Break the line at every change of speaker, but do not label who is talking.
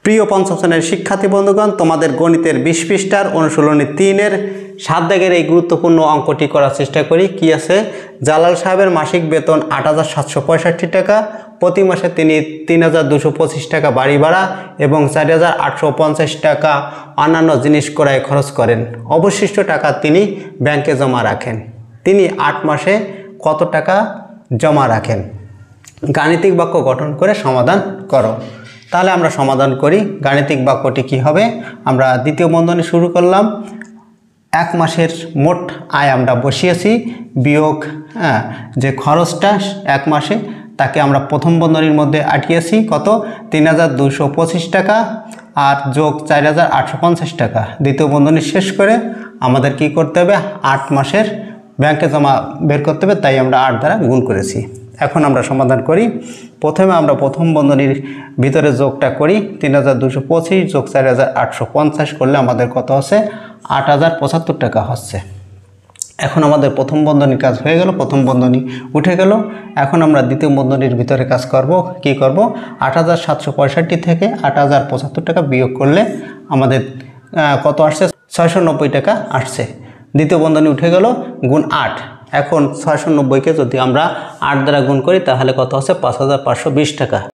প্রিয় পঞ্চম শ্রেণীর শিক্ষার্থী বন্ধুগণ, তোমাদের গণিতের 20 পৃষ্ঠার অনুশীলনী 3-এর 7 দাগের এই গুরুত্বপূর্ণ অঙ্কটি করার চেষ্টা করি। কি আছে? জালাল সাহেবের মাসিক বেতন 8,765 টাকা, প্রতি মাসে তিনি 3,225 টাকা বাড়ি ভাড়া এবং 4,850 টাকা অন্যান্য জিনিস ক্রয়ে খরচ করেন। অবশিষ্ট টাকা তিনি ব্যাংকে জমা রাখেন। তিনি 8 মাসে কত টাকা জমা রাখেন? গাণিতিক বাক্য গঠন করে সমাধান করো। তাহলে আমরা সমাধান করি। গাণিতিক বাক্যটি কি হবে? আমরা দ্বিতীয় বন্ধনী শুরু করলাম। 1 মাসের মোট আয় আমরা বসিয়েছি, বিয়োগ যে খরচটা 1 মাসে তাকে আমরা প্রথম বন্ধনীর মধ্যে আটকিয়েছি কত? 3,225 টাকা আর যোগ 4,850 টাকা। দ্বিতীয় বন্ধনী শেষ করে আমাদের কি করতে হবে? 8 মাসের ব্যাংকে জমা বের করতে হবে, তাই আমরা 8 দ্বারা গুণ করেছি। এখন আমরা সমাধান করি। প্রথমে আমরা প্রথম বন্ধনীর ভিতরে যোগটা করি। 3,225 যোগ 4,850 করলে আমাদের কত হচ্ছে? 8,075 টাকা হচ্ছে। এখন আমাদের প্রথম বন্ধনীর কাজ হয়ে গেল, প্রথম বন্ধনী উঠে গেল। এখন আমরা দ্বিতীয় বন্ধনীর ভিতরে কাজ করব। কি করব? 8,765 থেকে 8,075 টাকা বিয়োগ করলে আমাদের কত আসছে? 690 টাকা আসছে। দ্বিতীয় বন্ধনী উঠে গেল, গুণ 8। এখন 690কে যদি আমরা 8 দ্বারা গুণ করি তাহলে কত হচ্ছে? 5,520 টাকা।